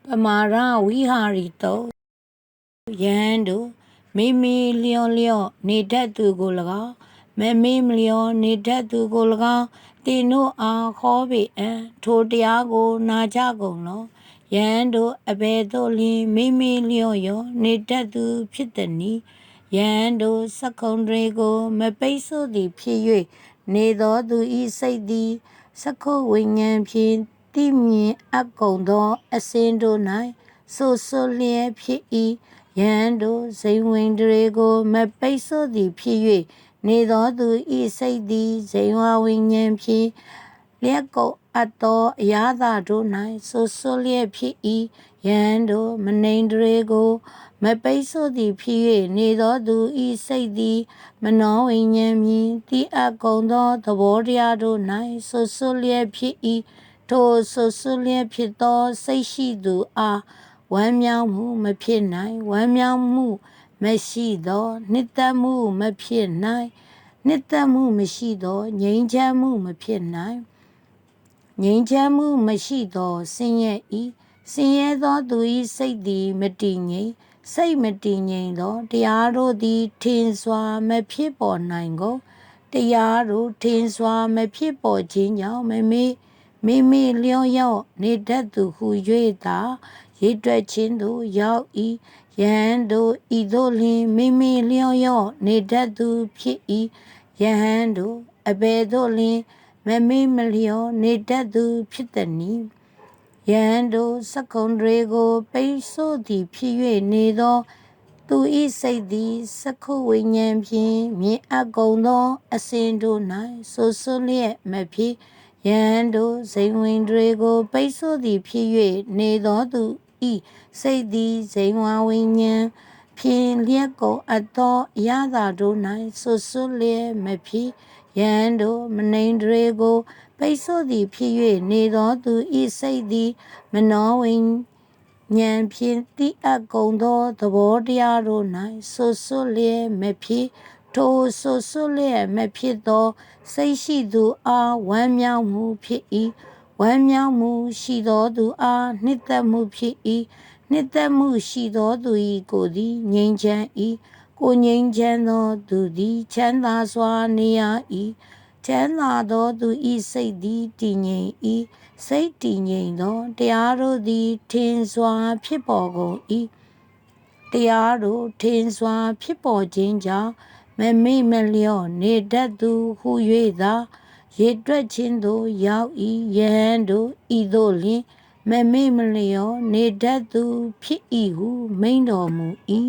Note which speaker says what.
Speaker 1: ပမာရဝိဟာရီတုယဟန်တို့မိမိလျောလျောနေတတ်သူကို၎င်းမမေမလျောနေတတ်သူကို၎င်းတင်တို့အားခေါ်ပေအံ့ထိုတရားကိုနာကြကုန်လောယဟန်တို့အဘယ်သို့လျှင်မိမိလျောရောနေတတ်သူဖြစ်သည်နီယဟန်တို့စက္ကုံတွေကိုမပိတ်ဆို့သည်ဖြစ်၍နေသောသူဤစိတ်သည်စက္ခုဝိညာဉ်ဖြင့်တိမြင်အပ်ကုန်သောအစဉ်တို့၌ဆိုဆိုလျက်ဖြစ်၏ယဟန်တို့ဇိမ်ဝင်တွေကိုမပိတ်ဆို့သည်ဖြစ်၍နေသောသူဤစိတ်သည်ဇိမ်ဝဝိညာဉ်ဖြင့်လျက်ကုန်အပ်သောအရာသာတို့၌ဆိုဆိုလျက်ဖြစ်၏ယဟန်တို့မနိန်တွေကိုမပိတ်ဆို့သည်ဖြစ်၍နေသောသူဤစိတ်သည်မနောဝိညာဉ်ဖြင့်တိအပ်ကုန်သောသဘောတရားတို့၌ဆိုဆိုလျက်ဖြစ်၏ထိုဆိုဆိုလျက်ဖြစ်သောစိတ်ရှိသူအားဝမ်းမြောက်မှုမဖြစ်နိုင်ဝမ်းမြောက်မှုမရှိသောနှစ်သက်မှုမဖြစ်နိုင်နှစ်သက်မှုမရှိသောငြိမ်းချမ်းမှုမဖြစ်နိုင်ငြိမ်းချမ်းမှုမရှိသောဆင်းရဲ၏ဆင်းရဲသောသူ၏စိတ်သည်မတည်ငြိမ်စိတ်မတည်ငြိမ်သောတရားတို့သည်ထင်စွာမဖြစ်ပေါ်နိုင်ကုန်တရားတို့ထင်စွာမဖြစ်ပေါ်ခြင်းကြောင့်မိမိလျော့ရော့နေတတ်သူဟု၍သာရည်တွက်ခြင်းသို့ရောက်၏ယဟန်တို့ဤသို့လျှင်မိမိလျော့ရော့နေတတ်သူဖြစ်၏ယဟန်တို့အဘယ်သို့လျှင်မမေ့မလျော့နေတတ်သူဖြစ်သည်နီယဟန်တို့စက္ကုံတွေကိုပိတ်ဆို့သည်ဖြစ်၍နေသောသူဤစိတ်သည်စက္ခုဝိညာဉ်ဖြင့်မြင်အပ်ကုန်သောအစဉ်တို့၌ဆိုဆိုလျက်မဖြစ်ယဟန်တို့ဇိမ်ဝင်တွေကိုပိတ်ဆို့သည်ဖြစ်၍နေသောသူဤစိတ်သည်ဇိမ်ဝဝိညာဉ်ဖြင့်လျက်ကုန်အပ်သောအရာသာတို့၌ဆိုဆိုလျက်မဖြစ်ယဟန်တို့မနိန်တွေကိုပိတ်ဆို့သည်ဖြစ်၍နေသောသူဤစိတ်သည်မနောဝိညာဉ်ဖြင့်တိအပ်ကုန်သောသဘောတရားတို့၌ဆိုဆိုလျက်မဖြစ်ထိုဆိုဆိုလျက်မဖြစ်သောစိတ်ရှိသူအားဝမ်းမြောက်မှုဖြစ်၏ဝမ်းမြောက်မှုရှိသောသူအားနှစ်သက်မှုဖြစ်၏နှစ်သက်မှုရှိသောသူ၏ကိုယ်သည်ငြိမ်းချမ်း၏ကိုငြိမ်းချမ်းသောသူသည်ချမ်းသာစွာနေရ၏ချမ်းသာသောသူ၏စိတ်သည်တည်ငြိမ်၏စိတ်တည်ငြိမ်သောတရားတို့သည်ထင်စွာဖြစ်ပေါ်ကုန်၏တရားတို့ထင်စွာဖြစ်ပေါ်ခြင်းကြောင့်မမေ့မလျော့နေတတ်သူဟု၍သာရည်တွက်ခြင်းသို့ရောက်၏ယဟန်တို့ဤသို့လျှင်မမေ့မလျော့နေတတ်သူဖြစ်၏ဟုမိန့်တော်မူ၏